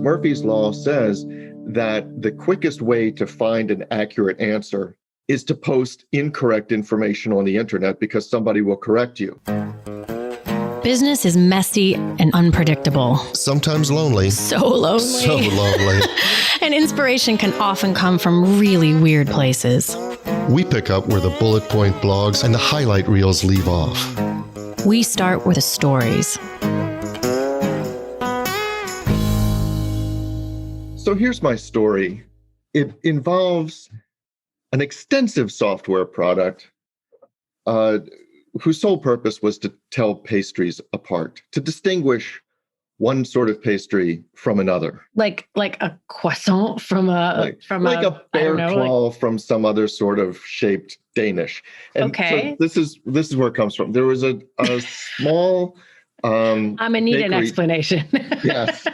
Murphy's Law says that the quickest way to find an accurate answer is to post incorrect information on the internet because somebody will correct you. Business is messy and unpredictable. Sometimes lonely. So lonely. So lonely. And inspiration can often come from really weird places. We pick up where the bullet point blogs and the highlight reels leave off. We start with the stories. So here's my story. It involves an extensive software product whose sole purpose was to tell pastries apart, to distinguish one sort of pastry from another. Like a croissant from a bear claw from some other sort of shaped Danish. And okay. So this is where it comes from. There was a small I'm gonna need an explanation. Yes.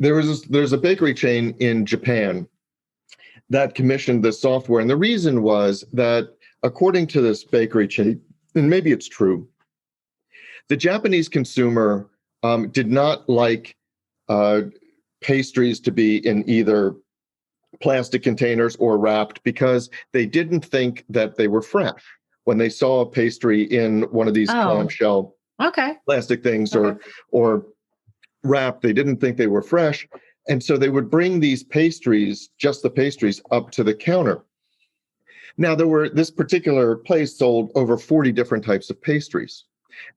There's a bakery chain in Japan that commissioned this software. And the reason was that, according to this bakery chain, and maybe it's true, the Japanese consumer did not like pastries to be in either plastic containers or wrapped because they didn't think that they were fresh. When they saw a pastry in one of these clamshell plastic things or wrapped, they didn't think they were fresh. And so they would bring these pastries, just the pastries, up to the counter. Now, this particular place sold over 40 different types of pastries.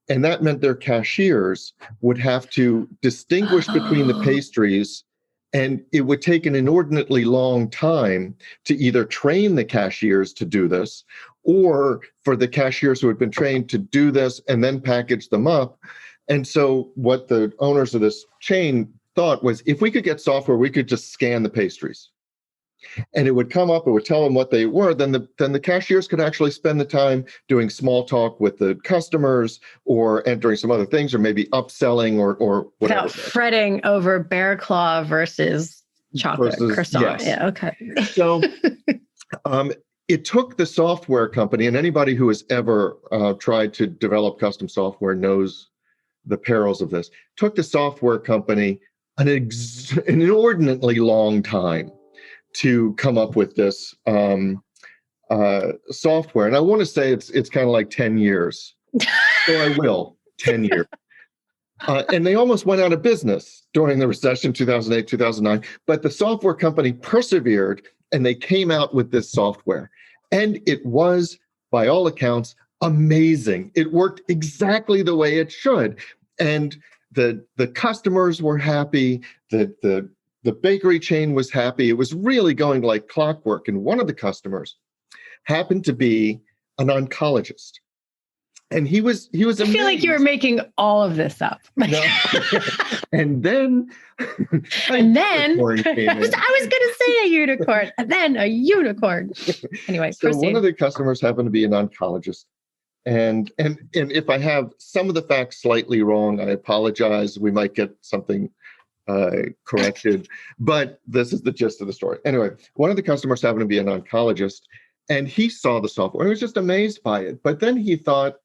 And that meant their cashiers would have to distinguish between the pastries, and it would take an inordinately long time to either train the cashiers to do this, or for the cashiers who had been trained to do this and then package them up. And so what the owners of this chain thought was, if we could get software, we could just scan the pastries. And it would come up, it would tell them what they were. Then the cashiers could actually spend the time doing small talk with the customers or entering some other things or maybe upselling or whatever. Without fretting over bear claw versus chocolate croissant. Yes. Yeah, okay. So it took the software company, and anybody who has ever tried to develop custom software knows the perils of this, took the software company an inordinately long time to come up with this software. And I want to say it's kind of like 10 years. So I will, 10 years. And they almost went out of business during the recession, 2008, 2009. But the software company persevered, and they came out with this software. And it was, by all accounts, amazing. It worked exactly the way it should. And the customers were happy. The bakery chain was happy. It was really going like clockwork. And one of the customers happened to be an oncologist. And he was amazed. I feel like you were making all of this up. No. And then I was going to say a unicorn, and then a unicorn. Anyway, so proceed. One of the customers happened to be an oncologist. And if I have some of the facts slightly wrong, I apologize. We might get something corrected, but this is the gist of the story. Anyway, one of the customers happened to be an oncologist, and he saw the software and was just amazed by it. But then he thought,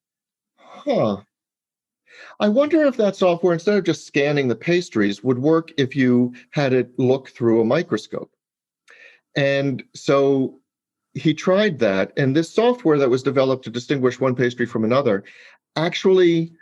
I wonder if that software, instead of just scanning the pastries, would work if you had it look through a microscope. And so he tried that, and this software that was developed to distinguish one pastry from another actually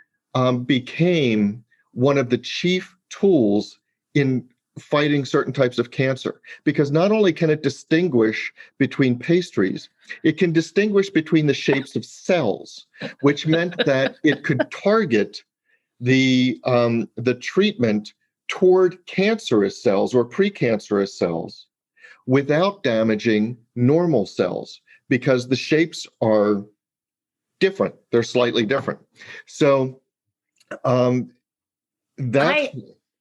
became one of the chief tools in fighting certain types of cancer, because not only can it distinguish between pastries, it can distinguish between the shapes of cells, which meant that it could target the treatment toward cancerous cells or precancerous cells without damaging normal cells, because the shapes are different. They're slightly different. So that's...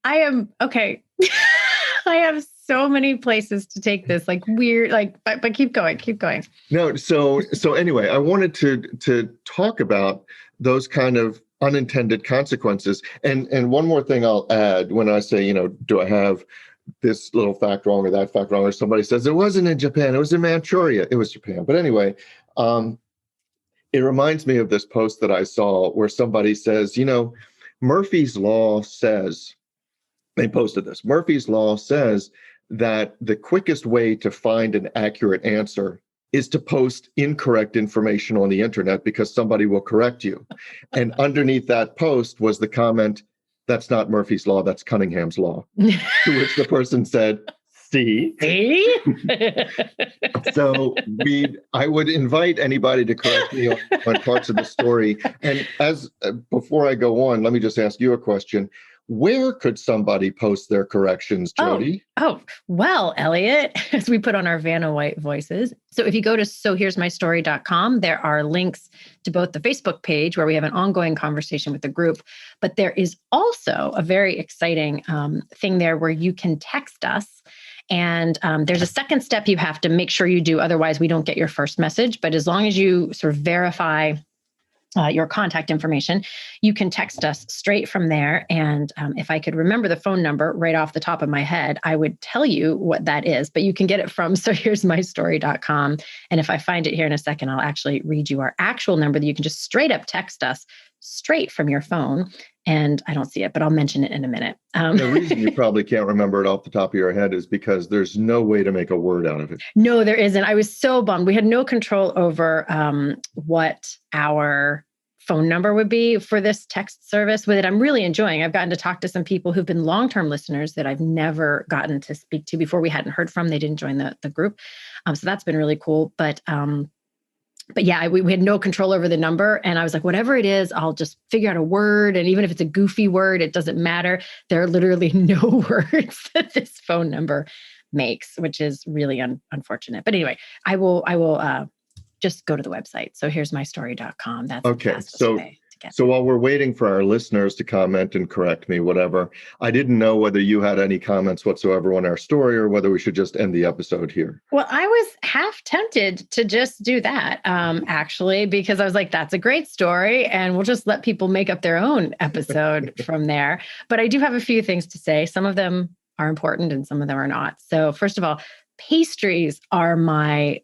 I am okay. I have so many places to take this, like weird, but keep going. No, so anyway, I wanted to talk about those kind of unintended consequences. And one more thing I'll add when I say, do I have this little fact wrong or that fact wrong, or somebody says it wasn't in Japan, it was in Manchuria, it was Japan. But anyway, it reminds me of this post that I saw where somebody says, Murphy's Law says They posted this. Murphy's Law says that the quickest way to find an accurate answer is to post incorrect information on the internet because somebody will correct you. And underneath that post was the comment, "That's not Murphy's Law, that's Cunningham's Law." To which the person said, See? So I would invite anybody to correct me on parts of the story. And before I go on, let me just ask you a question. Where could somebody post their corrections, Jody? Well, Elliot, as we put on our Vanna White voices. So if you go to sohere'smystory.com, there are links to both the Facebook page where we have an ongoing conversation with the group, but there is also a very exciting thing there where you can text us. And there's a second step you have to make sure you do. Otherwise, we don't get your first message. But as long as you sort of verify your contact information, you can text us straight from there. And if I could remember the phone number right off the top of my head, I would tell you what that is. But you can get it from sohere'smystory.com. And if I find it here in a second, I'll actually read you our actual number that you can just straight up text us straight from your phone. And I don't see it, but I'll mention it in a minute. The reason you probably can't remember it off the top of your head is because there's no way to make a word out of it. No, there isn't. I was so bummed. We had no control over what our phone number would be for this text service with it. I'm really enjoying. I've gotten to talk to some people who've been long-term listeners that I've never gotten to speak to before we hadn't heard from. They didn't join the group. So that's been really cool. But yeah, we had no control over the number. And I was like, whatever it is, I'll just figure out a word. And even if it's a goofy word, it doesn't matter. There are literally no words that this phone number makes, which is really unfortunate. But anyway, I will just go to the website. So here's mystory.com. That's okay. The fastest way to get So while we're waiting for our listeners to comment and correct me, whatever, I didn't know whether you had any comments whatsoever on our story or whether we should just end the episode here. Well, I was half tempted to just do that, actually, because I was like, that's a great story. And we'll just let people make up their own episode from there. But I do have a few things to say. Some of them are important and some of them are not. So first of all, pastries are my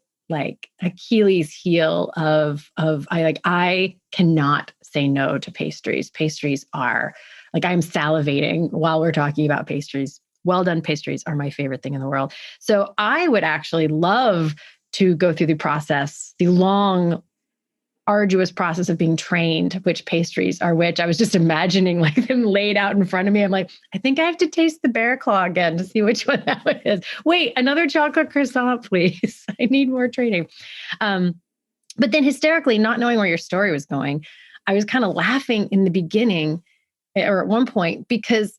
Achilles heel I cannot say no to pastries. Pastries are I'm salivating while we're talking about pastries. Well done pastries are my favorite thing in the world. So I would actually love to go through the long, arduous process of being trained which pastries are which. I was just imagining them laid out in front of me. I'm like, I think I have to taste the bear claw again to see which one that one is. Wait, another chocolate croissant, please. I need more training. But then hysterically, not knowing where your story was going, I was kind of laughing in the beginning or at one point because,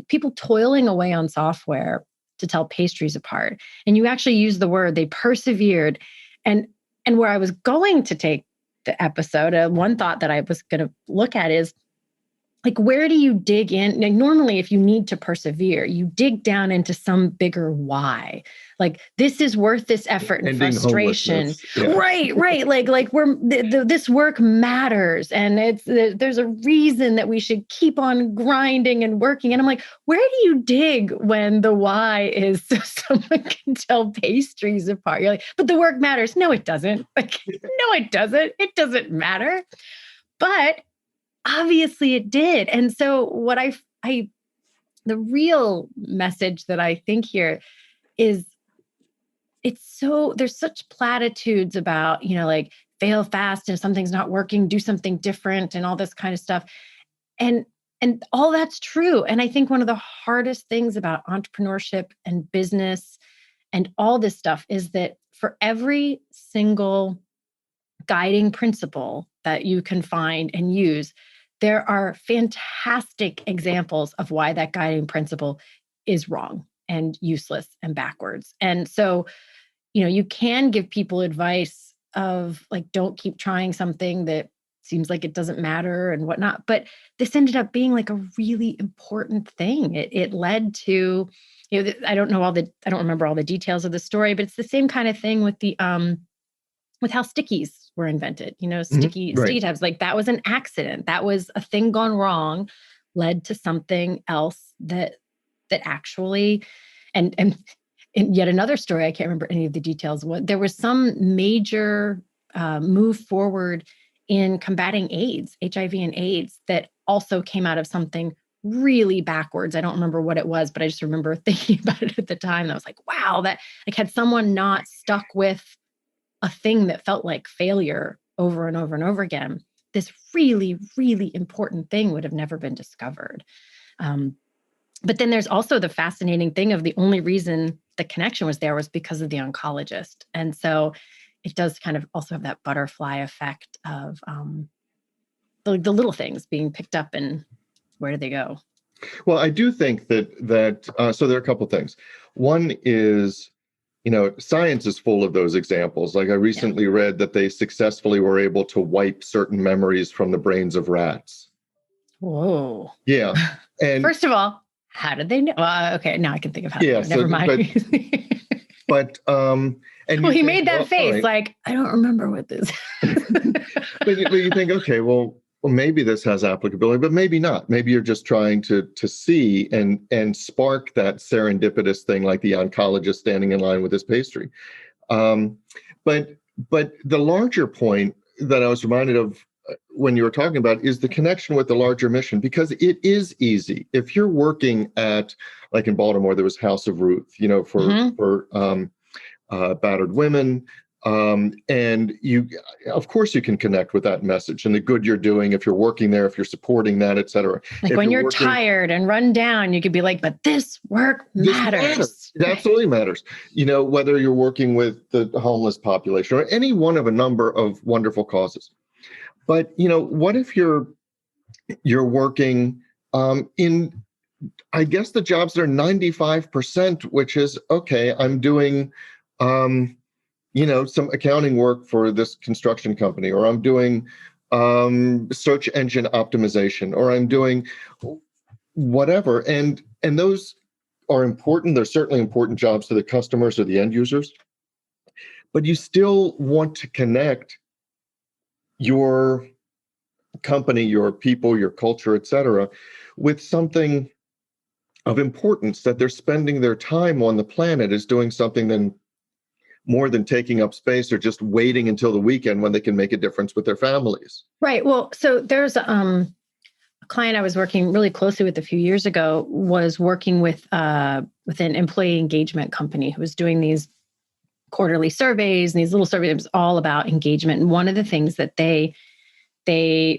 people toiling away on software to tell pastries apart. And you actually used the word, they persevered. And where I was going to take the episode, one thought that I was going to look at is where do you dig in? Normally, if you need to persevere, you dig down into some bigger why. This is worth this effort and frustration. Yeah. Right. This work matters. And there's a reason that we should keep on grinding and working. And I'm like, where do you dig when the why is so someone can tell pastries apart? You're like, but the work matters. No, it doesn't. No, it doesn't. It doesn't matter. But obviously it did. And so what the real message that I think here is there's such platitudes about, fail fast and if something's not working, do something different and all this kind of stuff. And all that's true. And I think one of the hardest things about entrepreneurship and business and all this stuff is that for every single guiding principle that you can find and use, there are fantastic examples of why that guiding principle is wrong and useless and backwards. And so, you can give people advice of don't keep trying something that seems like it doesn't matter and whatnot. But this ended up being a really important thing. It led to, I don't remember all the details of the story, but it's the same kind of thing with with how stickies were invented, sticky tabs, that was an accident. That was a thing gone wrong, led to something else that actually, and in yet another story, I can't remember any of the details. There was some major move forward in combating AIDS, HIV and AIDS, that also came out of something really backwards. I don't remember what it was, but I just remember thinking about it at the time. I was like, wow, that like had someone not stuck with a thing that felt like failure over and over and over again, this really, really important thing would have never been discovered. But then there's also the fascinating thing of the only reason the connection was there was because of the oncologist. And so it does kind of also have that butterfly effect of the little things being picked up and where do they go? Well, I do think that so there are a couple of things. One is, science is full of those examples. Like I recently read that they successfully were able to wipe certain memories from the brains of rats. Whoa. Yeah. And first of all, how did they know? Well, okay, now I can think of how. Yeah, Never mind. But well, he made that face right. Like I don't remember what this. but you think, okay, well, maybe this has applicability, but maybe not. Maybe you're just trying to see and spark that serendipitous thing, like the oncologist standing in line with his pastry. But the larger point that I was reminded of when you were talking about is the connection with the larger mission, because it is easy. If you're working at, like in Baltimore, there was House of Ruth, for battered women. And you, of course, you can connect with that message and the good you're doing if you're working there, if you're supporting that, et cetera. Like if when you're tired and run down, you could be like, but this work matters. It absolutely matters. Whether you're working with the homeless population or any one of a number of wonderful causes. But, what if you're working in, I guess, the jobs that are 95%, which is, okay, I'm doing, some accounting work for this construction company, or I'm doing search engine optimization, or I'm doing whatever. And those are important. They're certainly important jobs to the customers or the end users. But you still want to connect your company, your people, your culture, et cetera, with something of importance, that they're spending their time on the planet is doing something more than taking up space or just waiting until the weekend when they can make a difference with their families. Right. Well, so there's a client I was working really closely with a few years ago was working with an employee engagement company who was doing these quarterly surveys, and these little surveys. It was all about engagement. And one of the things that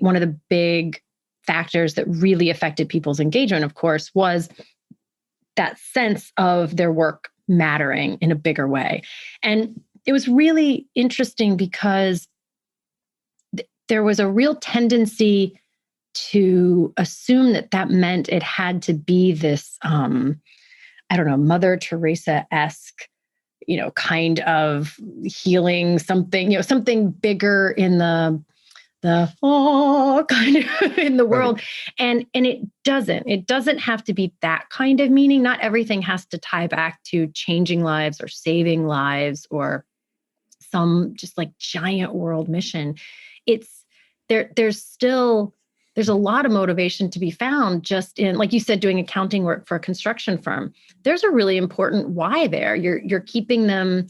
one of the big factors that really affected people's engagement, of course, was that sense of their work mattering in a bigger way. And it was really interesting because there was a real tendency to assume that meant it had to be this, Mother Teresa-esque, kind of healing something, something bigger in the kind of in the world. Right. And it doesn't have to be that kind of meaning. Not everything has to tie back to changing lives or saving lives or some just like giant world mission. There's a lot of motivation to be found just in, like you said, doing accounting work for a construction firm. There's a really important why there. You're keeping them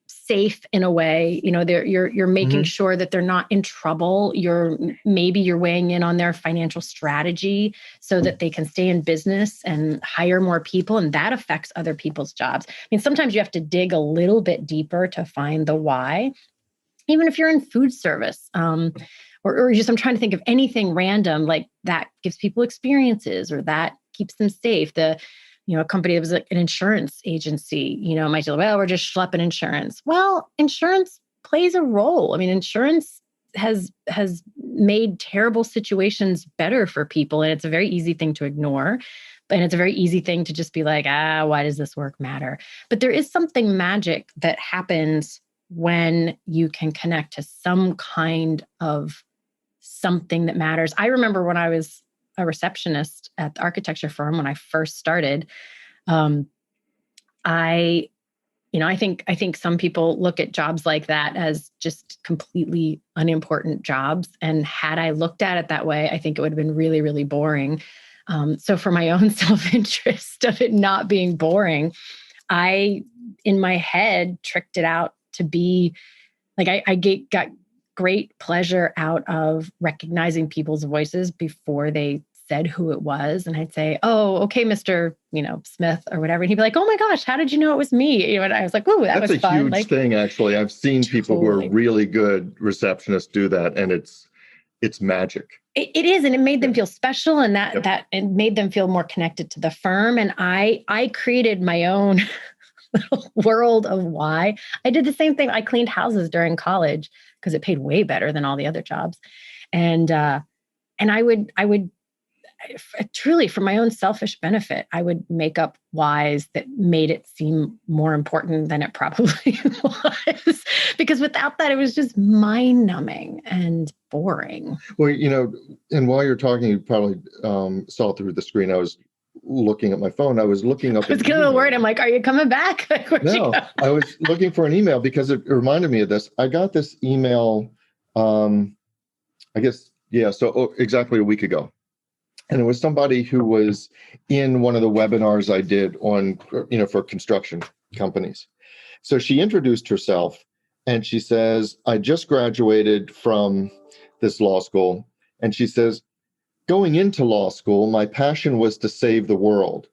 safe in a way. You're making sure that they're not in trouble. You're weighing in on their financial strategy so that they can stay in business and hire more people, and that affects other people's jobs. I mean, sometimes you have to dig a little bit deeper to find the why. Even if you're in food service, or just, I'm trying to think of anything random like that gives people experiences or that keeps them safe. A company that was like an insurance agency, might say, well, we're just schlepping insurance. Well, insurance plays a role. I mean, insurance has made terrible situations better for people. And it's a very easy thing to ignore. And it's a very easy thing to just be like, why does this work matter? But there is something magic that happens when you can connect to some kind of something that matters. I remember when I was a receptionist at the architecture firm when I first started. I think some people look at jobs like that as just completely unimportant jobs. And had I looked at it that way, I think it would have been really, really boring. So for my own self-interest of it not being boring, I, in my head, tricked it out to be like, I got great pleasure out of recognizing people's voices before they said who it was. And I'd say, oh, okay, Mr. Smith or whatever. And he'd be like, oh my gosh, how did you know it was me? And I was like, oh, that was fun. That's a huge thing, actually. I've seen people who are really good receptionists do that, and it's magic. It is, and it made them feel special, and that it made them feel more connected to the firm. And I created my own little world of why. I did the same thing. I cleaned houses during college because it paid way better than all the other jobs, and I would truly, for my own selfish benefit, I would make up whys that made it seem more important than it probably was. Because without that, it was just mind-numbing and boring. Well, and while you're talking, you probably saw through the screen, I was looking at my phone. I was looking up. I was getting a word. I'm like, are you coming back? No, I was looking for an email because it reminded me of this. I got this email, I guess, so exactly a week ago. And it was somebody who was in one of the webinars I did on, for construction companies. So she introduced herself and she says, I just graduated from this law school. And she says, going into law school, my passion was to save the world.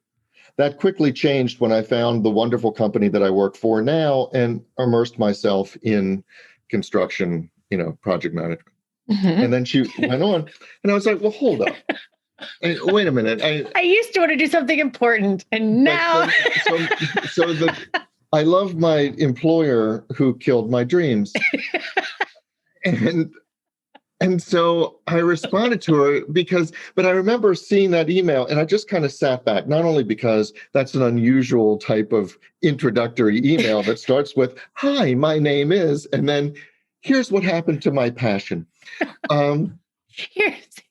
That quickly changed when I found the wonderful company that I work for now and immersed myself in construction, project management. Mm-hmm. And then she went on and I was like, well, hold up. Wait a minute. I used to want to do something important, and now. I love my employer who killed my dreams, and so I responded to her but I remember seeing that email, and I just kind of sat back. Not only because that's an unusual type of introductory email that starts with "Hi, my name is," and then here's what happened to my passion.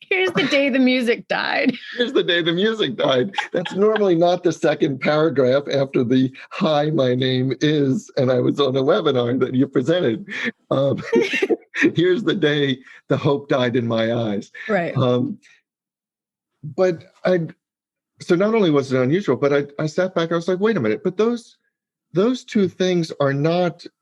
Here's the day the music died. Here's the day the music died. That's normally not the second paragraph after the "Hi, my name is," and I was on a webinar that you presented. Here's the day the hope died in my eyes. Right. So not only was it unusual, but I sat back. I was like, wait a minute, but those two things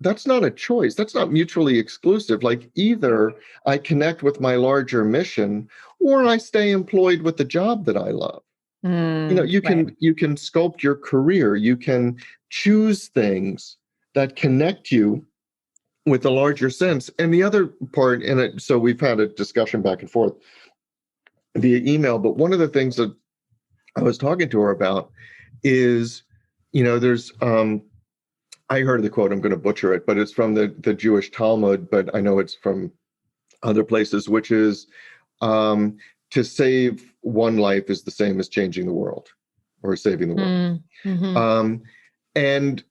that's not a choice. That's not mutually exclusive. Like either I connect with my larger mission or I stay employed with the job that I love. You can sculpt your career. You can choose things that connect you with a larger sense. And the other part in it, so we've had a discussion back and forth via email, but one of the things that I was talking to her about is, there's, I heard the quote, I'm going to butcher it, but it's from the Jewish Talmud, but I know it's from other places, which is to save one life is the same as changing the world or saving the world. Mm-hmm. And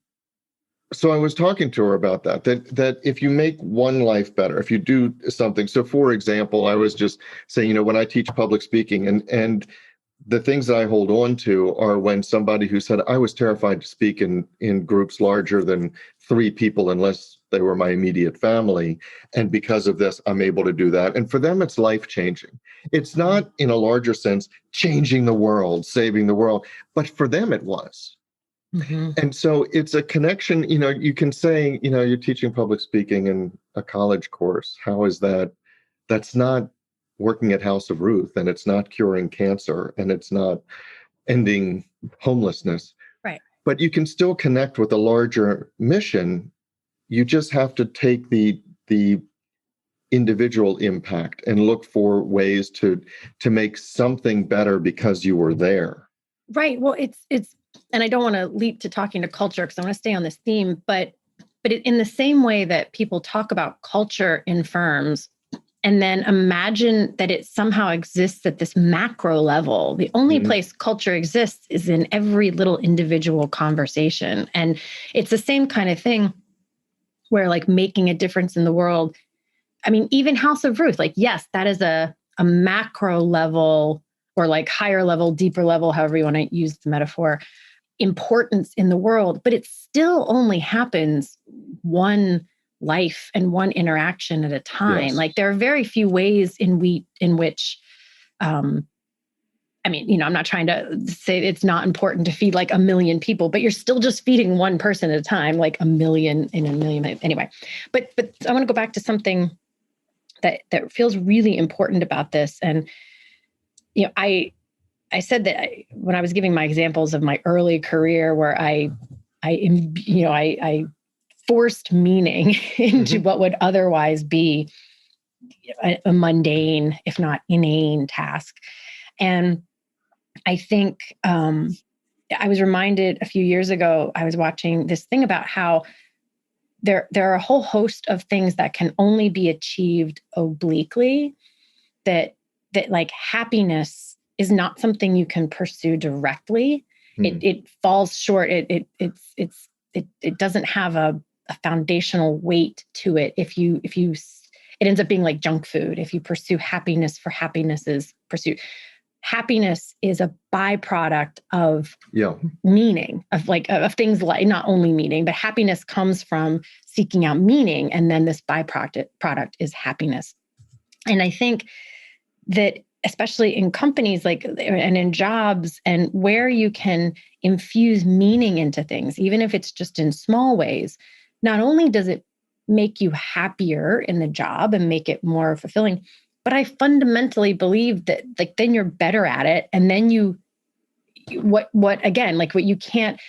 so I was talking to her about that if you make one life better, if you do something. So for example, I was just saying, when I teach public speaking and the things that I hold on to are when somebody who said, I was terrified to speak in groups larger than 3 people unless they were my immediate family. And because of this, I'm able to do that. And for them, it's life-changing. It's not, in a larger sense, changing the world, saving the world, but for them, it was. Mm-hmm. And so it's a connection. You can say, you're teaching public speaking in a college course. How is that? That's not working at House of Ruth, and it's not curing cancer, and it's not ending homelessness. Right. But you can still connect with a larger mission. You just have to take the individual impact and look for ways to make something better because you were there. Right. Well, it's and I don't want to leap to talking to culture because I want to stay on this theme, but in the same way that people talk about culture in firms, and then imagine that it somehow exists at this macro level. The only place culture exists is in every little individual conversation. And it's the same kind of thing where like making a difference in the world. I mean, even House of Ruth, like, yes, that is a macro level or like higher level, deeper level, however you want to use the metaphor, importance in the world, but it still only happens one life and one interaction at a time. Yes. Like there are very few ways in which, I'm not trying to say it's not important to feed like 1 million people, but you're still just feeding one person at a time, like 1 million in 1 million. Anyway, but I want to go back to something that feels really important about this. And, said that when I was giving my examples of my early career where I forced meaning into what would otherwise be a mundane, if not inane task. And I think I was reminded a few years ago, I was watching this thing about how there are a whole host of things that can only be achieved obliquely, that like happiness is not something you can pursue directly. It falls short. It doesn't have a foundational weight to it. If you it ends up being like junk food if you pursue happiness for happiness's pursuit. Happiness is a byproduct of meaning, of things like not only meaning, but happiness comes from seeking out meaning. And then this product is happiness. And I think that especially in companies and in jobs and where you can infuse meaning into things, even if it's just in small ways, not only does it make you happier in the job and make it more fulfilling, but I fundamentally believe that then you're better at it. And then you can't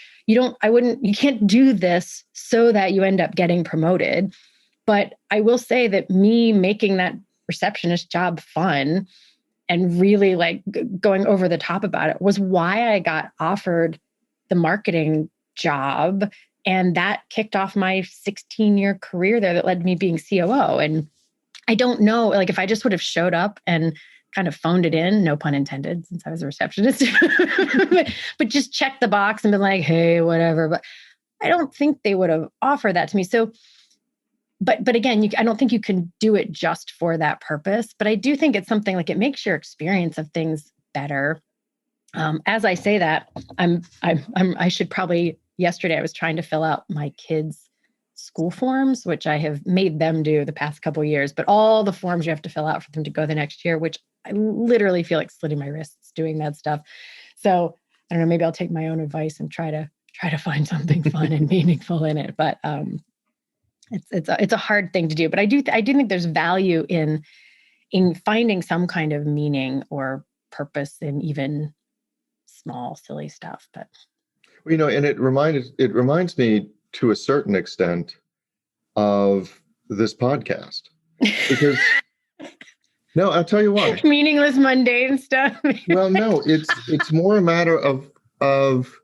do this so that you end up getting promoted. But I will say that me making that receptionist job fun and really going over the top about it was why I got offered the marketing job. And that kicked off my 16-year career there that led to me being COO. And I don't know, if I just would have showed up and kind of phoned it in, no pun intended, since I was a receptionist, but just checked the box and been like, hey, whatever. But I don't think they would have offered that to me. So, but again, I don't think you can do it just for that purpose. But I do think it's something it makes your experience of things better. As I say that, I should probably, yesterday I was trying to fill out my kids' school forms, which I have made them do the past couple of years, but all the forms you have to fill out for them to go the next year, which I literally feel like slitting my wrists doing that stuff. So I don't know, maybe I'll take my own advice and try to find something fun and meaningful in it. But it's a hard thing to do. But I do think there's value in finding some kind of meaning or purpose in even small, silly stuff. But and it reminds me to a certain extent of this podcast, because no, I'll tell you why. Meaningless, mundane stuff. Well, no, it's more a matter of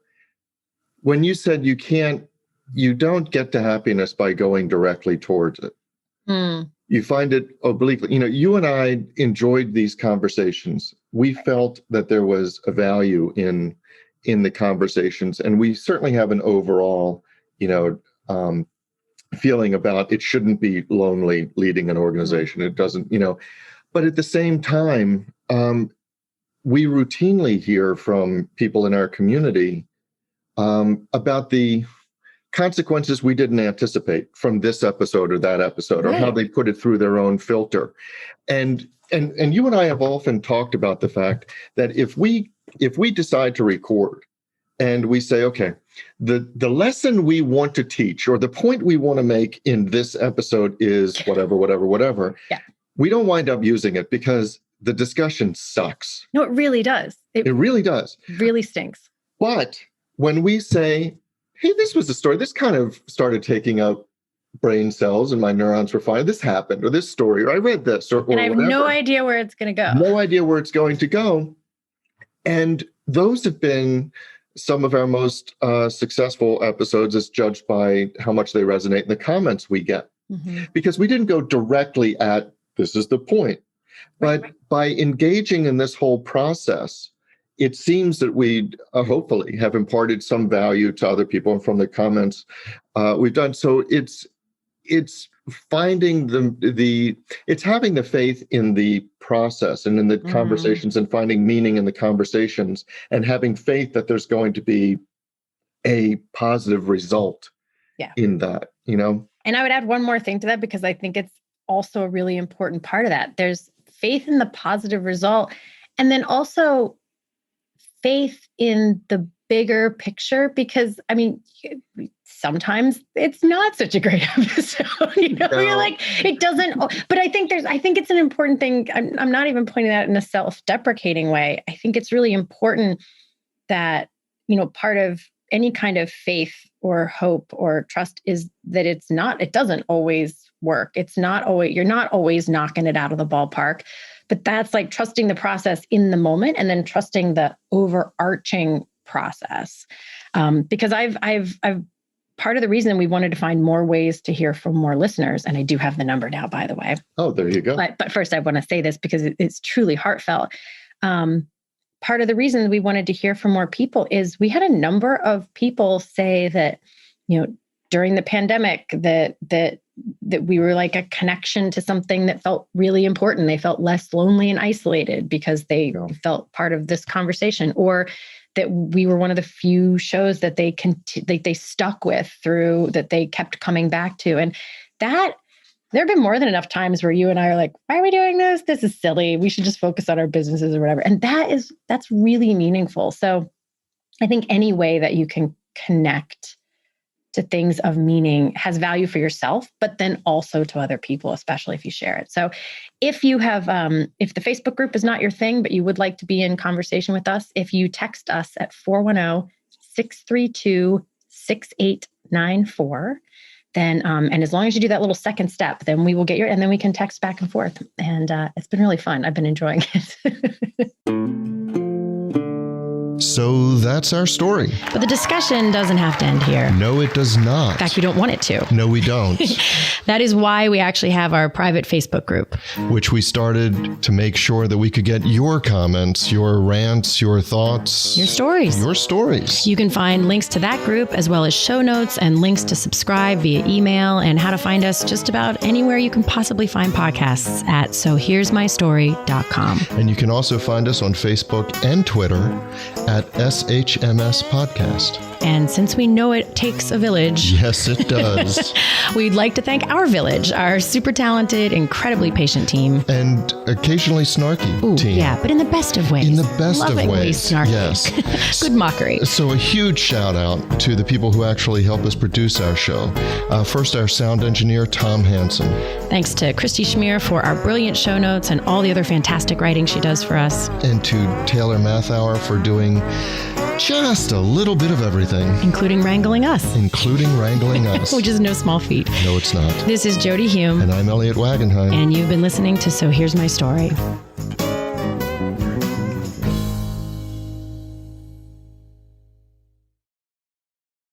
when you said you don't get to happiness by going directly towards it. You find it obliquely. You and I enjoyed these conversations. We felt that there was a value in the conversations, and we certainly have an overall feeling about it shouldn't be lonely leading an organization. It doesn't, but at the same time, we routinely hear from people in our community about the consequences we didn't anticipate from this episode or that episode, or how they put it through their own filter. And you and I have often talked about the fact that if we decide to record and we say, okay, the lesson we want to teach or the point we want to make in this episode is whatever. Yeah. We don't wind up using it because the discussion sucks. No, it really does. It really does. Really stinks. But when we say, hey, this was a story, this kind of started taking up brain cells and my neurons were fine. This happened, or this story, or I read this, or and I have whatever. No idea where it's going to go. No idea where it's going to go. And those have been some of our most successful episodes as judged by how much they resonate in the comments we get. Because we didn't go directly at, this is the point. But by engaging in this whole process, it seems that we hopefully have imparted some value to other people, and from the comments we've done. So it's finding it's having the faith in the process and in the conversations, and finding meaning in the conversations, and having faith that there's going to be a positive result in that, And I would add one more thing to that, because I think it's also a really important part of that. There's faith in the positive result, and then also faith in the bigger picture, because sometimes it's not such a great episode. You're like, it doesn't, but I think it's an important thing. I'm not even pointing that in a self-deprecating way. I think it's really important that, part of any kind of faith or hope or trust is that it doesn't always work. You're not always knocking it out of the ballpark, but that's like trusting the process in the moment and then trusting the overarching process. Because I've part of the reason we wanted to find more ways to hear from more listeners, and I do have the number now, by the way. Oh, there you go. But first I want to say this because it's truly heartfelt. Part of the reason we wanted to hear from more people is we had a number of people say that, during the pandemic that we were like a connection to something that felt really important. They felt less lonely and isolated because they felt part of this conversation, or that we were one of the few shows that they stuck with through, that they kept coming back to. And that there have been more than enough times where you and I are like, why are we doing this? This is silly. We should just focus on our businesses or whatever. And that's really meaningful. So I think any way that you can connect to things of meaning has value for yourself, but then also to other people, especially if you share it. So if you have, if the Facebook group is not your thing, but you would like to be in conversation with us, if you text us at 410-632-6894, then, and as long as you do that little second step, then we will get and then we can text back and forth. And it's been really fun. I've been enjoying it. So that's our story. But the discussion doesn't have to end here. No, it does not. In fact, we don't want it to. No, we don't. That is why we actually have our private Facebook group, which we started to make sure that we could get your comments, your rants, your thoughts, your stories. Your stories. You can find links to that group as well as show notes and links to subscribe via email and how to find us just about anywhere you can possibly find podcasts at sohere'smystory.com. And you can also find us on Facebook and Twitter at SHMS Podcast. And since we know it takes a village. Yes, it does. We'd like to thank our village, our super talented, incredibly patient team. And occasionally snarky team. Yeah, but in the best of ways. In the best of ways. Snarky. Yes. Good mockery. So a huge shout out to the people who actually help us produce our show. First, our sound engineer, Tom Hansen. Thanks to Christy Schmier for our brilliant show notes and all the other fantastic writing she does for us. And to Taylor Mathauer for doing just a little bit of everything. Including wrangling us. Which is no small feat. No, it's not. This is Jody Hume. And I'm Elliot Wagenheim. And you've been listening to So Here's My Story.